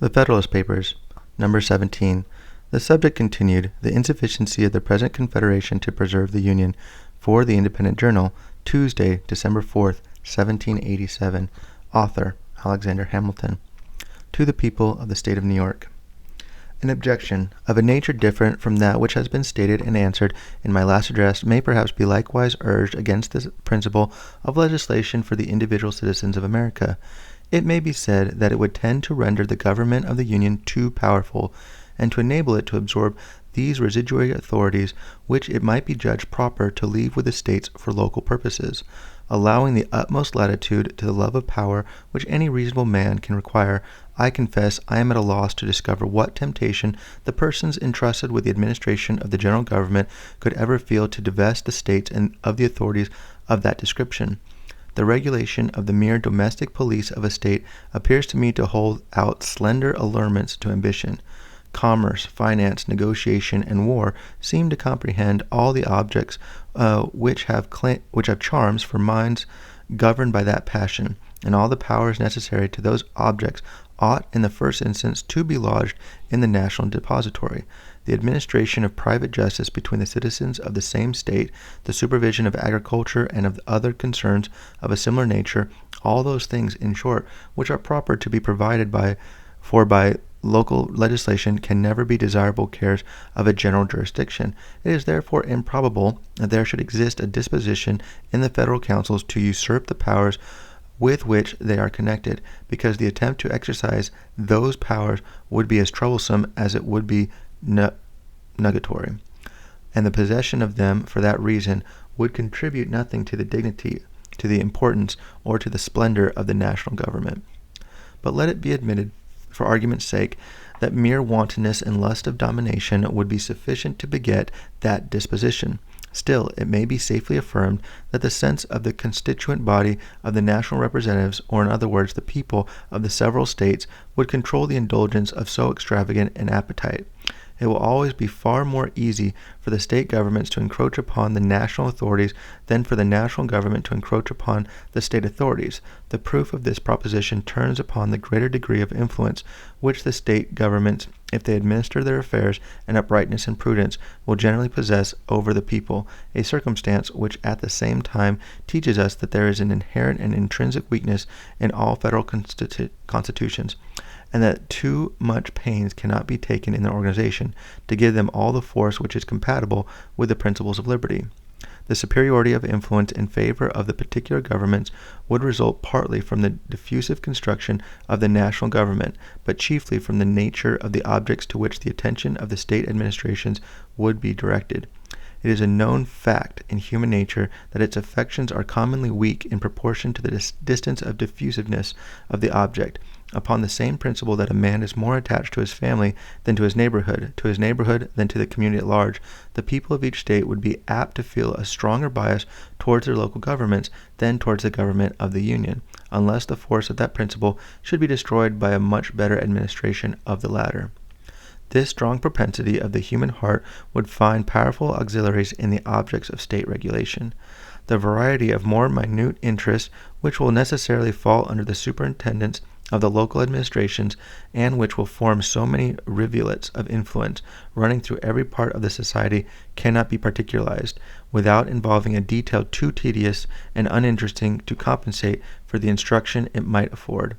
The Federalist Papers, number 17. The subject continued, the insufficiency of the present Confederation to preserve the Union, for the Independent Journal, Tuesday, December 4th, 1787. Author, Alexander Hamilton. To the people of the State of New York. An objection, of a nature different from that which has been stated and answered in my last address, may perhaps be likewise urged against the principle of legislation for the individual citizens of America. It may be said that it would tend to render the government of the Union too powerful, and to enable it to absorb these residuary authorities which it might be judged proper to leave with the states for local purposes, allowing the utmost latitude to the love of power which any reasonable man can require. I confess I am at a loss to discover what temptation the persons entrusted with the administration of the general government could ever feel to divest the states and of the authorities of that description. The regulation of the mere domestic police of a state appears to me to hold out slender allurements to ambition. Commerce, finance, negotiation, and war seem to comprehend all the objects which have charms for minds governed by that passion, and all the powers necessary to those objects ought in the first instance to be lodged in the national depository. The administration of private justice between the citizens of the same state, the supervision of agriculture and of other concerns of a similar nature, all those things, in short, which are proper to be provided by local legislation, can never be desirable cares of a general jurisdiction. It is therefore improbable that there should exist a disposition in the federal councils to usurp the powers with which they are connected, because the attempt to exercise those powers would be as troublesome as it would be nugatory, and the possession of them for that reason would contribute nothing to the dignity, to the importance, or to the splendor of the national government. But let it be admitted, for argument's sake, that mere wantonness and lust of domination would be sufficient to beget that disposition. Still, it may be safely affirmed that the sense of the constituent body of the national representatives, or in other words, the people of the several states, would control the indulgence of so extravagant an appetite. It will always be far more easy for the state governments to encroach upon the national authorities than for the national government to encroach upon the state authorities. The proof of this proposition turns upon the greater degree of influence which the state governments, if they administer their affairs in uprightness and prudence, will generally possess over the people, a circumstance which at the same time teaches us that there is an inherent and intrinsic weakness in all federal constitutions, and that too much pains cannot be taken in their organization to give them all the force which is compatible with the principles of liberty. The superiority of influence in favor of the particular governments would result partly from the diffusive construction of the national government, but chiefly from the nature of the objects to which the attention of the state administrations would be directed. It is a known fact in human nature that its affections are commonly weak in proportion to the distance of diffusiveness of the object, upon the same principle that a man is more attached to his family than to his neighborhood than to the community at large. The people of each state would be apt to feel a stronger bias towards their local governments than towards the government of the Union, unless the force of that principle should be destroyed by a much better administration of the latter. This strong propensity of the human heart would find powerful auxiliaries in the objects of state regulation. The variety of more minute interests which will necessarily fall under the superintendence of the local administrations, and which will form so many rivulets of influence running through every part of the society, cannot be particularized, without involving a detail too tedious and uninteresting to compensate for the instruction it might afford.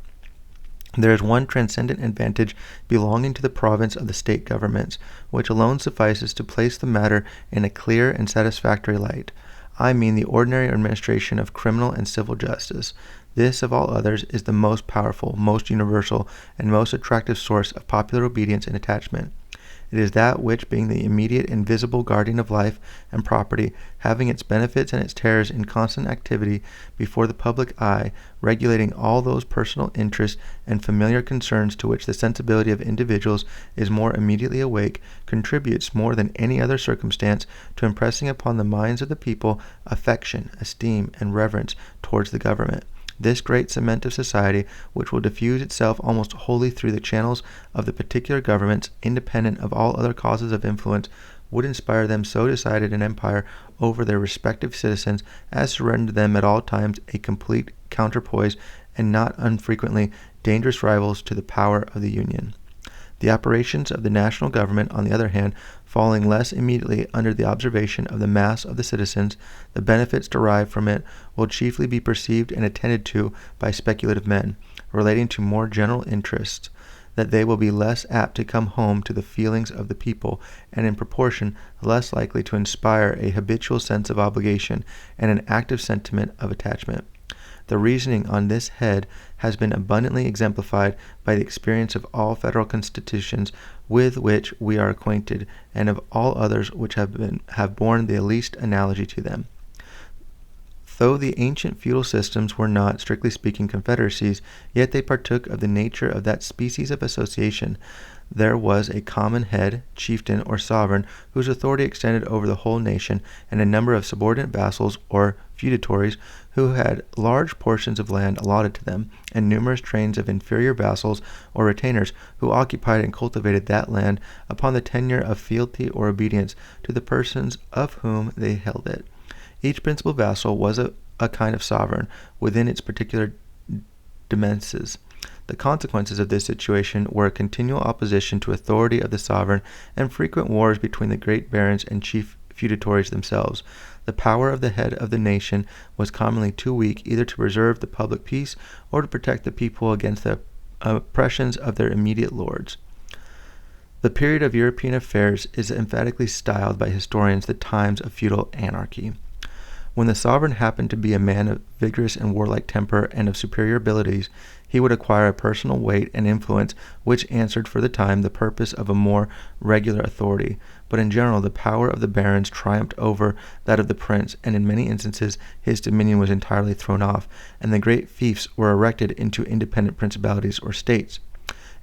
There is one transcendent advantage belonging to the province of the state governments, which alone suffices to place the matter in a clear and satisfactory light. I mean the ordinary administration of criminal and civil justice. This, of all others, is the most powerful, most universal, and most attractive source of popular obedience and attachment. It is that which, being the immediate and visible guardian of life and property, having its benefits and its terrors in constant activity before the public eye, regulating all those personal interests and familiar concerns to which the sensibility of individuals is more immediately awake, contributes more than any other circumstance to impressing upon the minds of the people affection, esteem, and reverence towards the government. This great cement of society, which will diffuse itself almost wholly through the channels of the particular governments, independent of all other causes of influence, would inspire them so decided an empire over their respective citizens as to render them at all times a complete counterpoise, and not unfrequently dangerous rivals to the power of the Union. The operations of the national government, on the other hand, falling less immediately under the observation of the mass of the citizens, the benefits derived from it will chiefly be perceived and attended to by speculative men, relating to more general interests, that they will be less apt to come home to the feelings of the people, and in proportion less likely to inspire a habitual sense of obligation and an active sentiment of attachment. The reasoning on this head has been abundantly exemplified by the experience of all federal constitutions with which we are acquainted, and of all others which have borne the least analogy to them. Though the ancient feudal systems were not, strictly speaking, confederacies, yet they partook of the nature of that species of association. There was a common head, chieftain, or sovereign, whose authority extended over the whole nation, and a number of subordinate vassals, or feudatories, who had large portions of land allotted to them, and numerous trains of inferior vassals, or retainers, who occupied and cultivated that land upon the tenure of fealty or obedience to the persons of whom they held it. Each principal vassal was a kind of sovereign within its particular demesnes. The consequences of this situation were a continual opposition to authority of the sovereign, and frequent wars between the great barons and chief feudatories themselves. The power of the head of the nation was commonly too weak either to preserve the public peace or to protect the people against the oppressions of their immediate lords. The period of European affairs is emphatically styled by historians the times of feudal anarchy. When the sovereign happened to be a man of vigorous and warlike temper and of superior abilities, he would acquire a personal weight and influence which answered for the time the purpose of a more regular authority. But in general, the power of the barons triumphed over that of the prince, and in many instances his dominion was entirely thrown off, and the great fiefs were erected into independent principalities or states.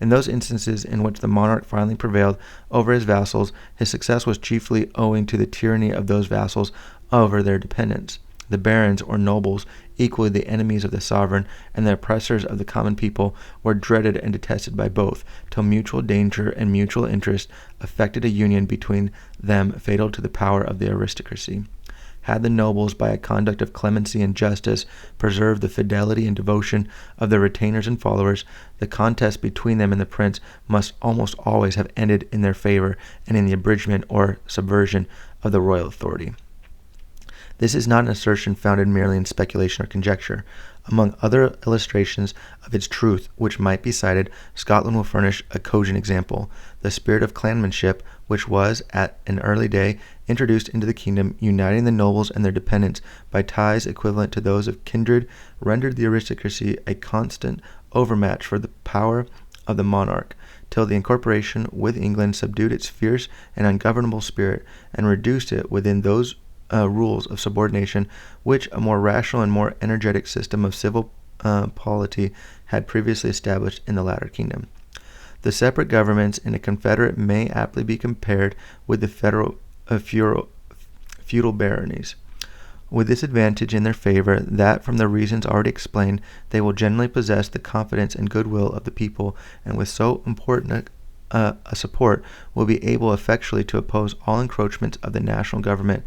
In those instances in which the monarch finally prevailed over his vassals, his success was chiefly owing to the tyranny of those vassals over their dependents. The barons, or nobles, equally the enemies of the sovereign and the oppressors of the common people, were dreaded and detested by both, till mutual danger and mutual interest effected a union between them fatal to the power of the aristocracy. Had the nobles, by a conduct of clemency and justice, preserved the fidelity and devotion of their retainers and followers, the contest between them and the prince must almost always have ended in their favor and in the abridgment or subversion of the royal authority. This is not an assertion founded merely in speculation or conjecture. Among other illustrations of its truth which might be cited, Scotland will furnish a cogent example. The spirit of clanmanship, which was, at an early day, introduced into the kingdom, uniting the nobles and their dependents by ties equivalent to those of kindred, rendered the aristocracy a constant overmatch for the power of the monarch, till the incorporation with England subdued its fierce and ungovernable spirit, and reduced it within those rules of subordination which a more rational and more energetic system of civil polity had previously established in the latter kingdom. The separate governments in a confederate may aptly be compared with the feudal baronies, with this advantage in their favor, that from the reasons already explained, they will generally possess the confidence and goodwill of the people, and with so important a support will be able effectually to oppose all encroachments of the national government.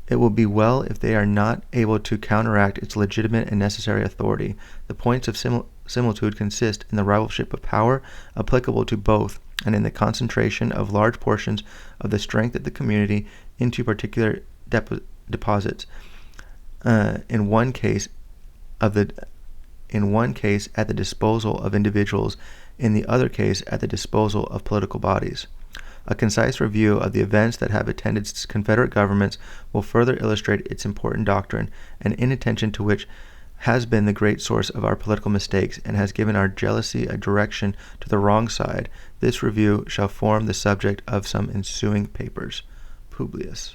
It will be well if they are not able to counteract its legitimate and necessary authority. The points of similitude consist in the rivalship of power applicable to both, and in the concentration of large portions of the strength of the community into particular deposits. In one case at the disposal of individuals, in the other case at the disposal of political bodies. A concise review of the events that have attended Confederate governments will further illustrate its important doctrine, and inattention to which has been the great source of our political mistakes, and has given our jealousy a direction to the wrong side. This review shall form the subject of some ensuing papers. Publius.